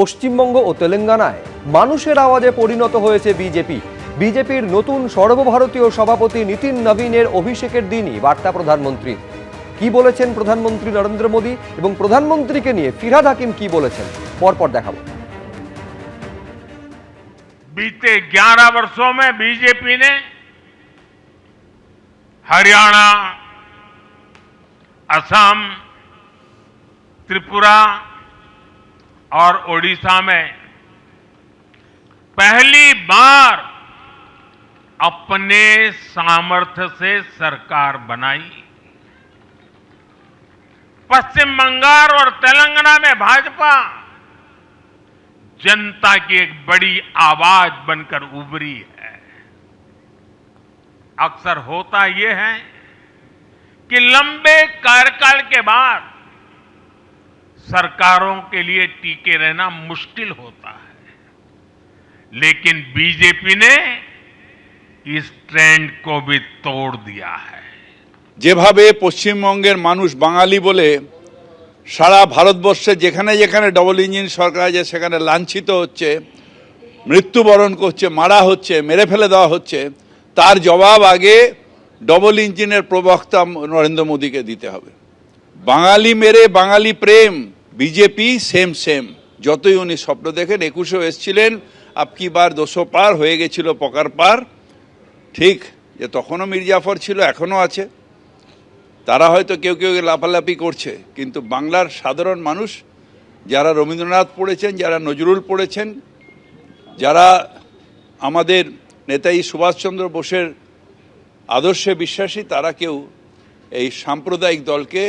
পশ্চিমবঙ্গ ও তেলেঙ্গানায় মানুষের আওয়াজে পরিণত হয়েছে বিজেপি। বিজেপির নতুন সর্বভারতীয় সভাপতি নীতিন নবীনের অভিষেকের দিনই বার্তা প্রধানমন্ত্রীর। কি বলেছেন প্রধানমন্ত্রী নরেন্দ্র মোদী এবং প্রধানমন্ত্রীকে নিয়ে ফিরহাদ হাকিম কি বলেছেন পরপর দেখাবো। बीते 11 वर्षों में बीजेपी ने हरियाणा, असम, त्रिपुरा और ओडिशा में पहली बार अपने सामर्थ्य से सरकार बनाई। पश्चिम बंगाल और तेलंगाना में भाजपा जनता की एक बड़ी आवाज बनकर उभरी है। अक्सर होता यह है कि लंबे कार्यकाल के बाद सरकारों के लिए टिके रहना मुश्किल होता है, लेकिन बीजेपी ने इस ट्रेंड को भी तोड़ दिया है। যেভাবে পশ্চিমবঙ্গের মানুষ বাঙালি বলে সারা ভারতবর্ষে যেখানে যেখানে ডবল ইঞ্জিন সরকার আছে সেখানে লাঞ্ছিত হচ্ছে, মৃত্যুবরণ করছে, মারা হচ্ছে, মেরে ফেলে দেওয়া হচ্ছে, তার জবাব আগে ডবল ইঞ্জিনের প্রবক্তা নরেন্দ্র মোদীকে দিতে হবে। বাঙালি মেরে বাঙালি প্রেম, বিজেপি সেম সেম। যতই উনি স্বপ্ন দেখেন, 21-এও এসেছিলেন, আপকি বার 200 পার হয়ে গেছিল পকার পার। ঠিক যে তখনও মির্জাফর ছিল, এখনও আছে। তারা হয়তো কেউ কেউ লাফালাফি করছে, কিন্তু বাংলার সাধারণ মানুষ যারা রবীন্দ্রনাথ পড়েছেন, যারা নজরুল পড়েছেন, যারা আমাদের নেতাজি সুভাষচন্দ্র বোসের আদর্শে বিশ্বাসী, তারা কেউ এই সাম্প্রদায়িক দলকে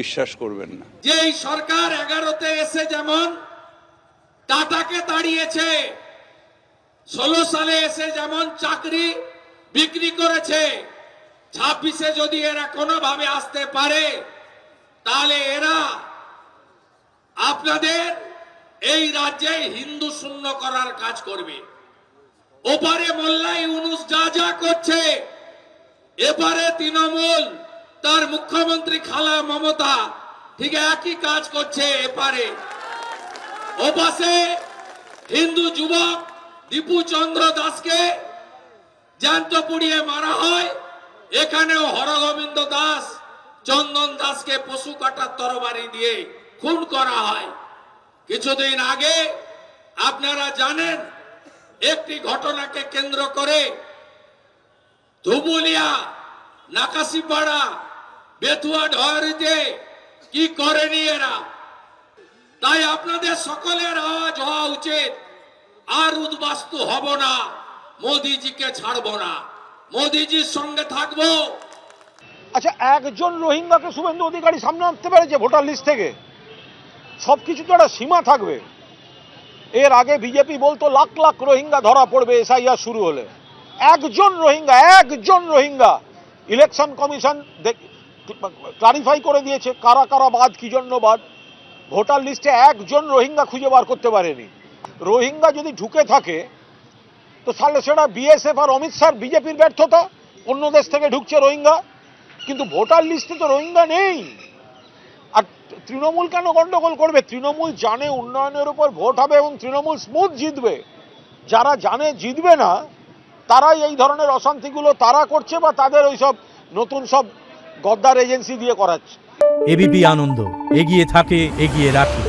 বিশ্বাস করবেন না। যে এই সরকার 11তে এসে যেমন টাটাকে তাড়িয়েছে, 16 সালে এসে যেমন চাকরি বিক্রি করেছে, 26-এ যদি এরা কোনোভাবে আসতে পারে তাহলে এরা আপনাদের এই রাজ্যে হিন্দু শূন্য করার কাজ করবে। ওপারে মোল্লা ইউনুস যা যা করছে, এপারে তৃণমূল তার মুখ্যমন্ত্রী খালা মমতা ঠিক একই কাজ করছে। এপারে ওপাশে হিন্দু যুবক দীপু চন্দ্র দাসকে জ্যান্ত পুড়িয়ে মারা হয়, এখানেও হরগোবিন্দ দাস, চন্দন দাসকে পশু কাটার তরবারি দিয়ে খুন করা হয়। কিছুদিন আগে আপনারা জানেন একটি ঘটনাকে কেন্দ্র করে ধুবুলিয়া, নাকাশিপাড়া, বেথুয়া ঢহরিতে কি করেনি এরা। তাই আপনাদের সকলের আওয়াজ হওয়া উচিত, আর উদ্বাস্তু হব না, মোদিজিকে ছাড়বো না, মোদিজির সঙ্গে থাকবো। আচ্ছা, একজন রোহিঙ্গাকে শুভেন্দু অধিকারী সামনে আনতে পেরেছে ভোটার লিস্ট থেকে? সবকিছু তো একটা সীমা থাকবে। এর আগে বিজেপি বলতো লাখ লাখ রোহিঙ্গা ধরা পড়বে এসআইআর শুরু হলে। একজন রোহিঙ্গা ইলেকশন কমিশন ক্লারিফাই করে দিয়েছে কারা কারা বাদ, কি জন্য বাদ। ভোটার লিস্টে একজন রোহিঙ্গা খুঁজে বার করতে পারেনি। রোহিঙ্গা যদি ঢুকে থাকে তো তাহলে সেটা বিএসএফ আর অমিত শাহ বিজেপির ব্যর্থতা। অন্য দেশ থেকে ঢুকছে রোহিঙ্গা, কিন্তু ভোটার লিস্টে তো রোহিঙ্গা নেই। আর তৃণমূল কেন গন্ডগোল করবে? তৃণমূল জানে উন্নয়নের উপর ভোট হবে এবং তৃণমূল স্মুথ জিতবে। যারা জানে জিতবে না তারাই এই ধরনের অশান্তিগুলো তারা করছে, বা তাদের ওইসব নতুন সব গদ্দার এজেন্সি দিয়ে করাচ্ছে। এবিপি আনন্দ, এগিয়ে থাকে, এগিয়ে রাখে।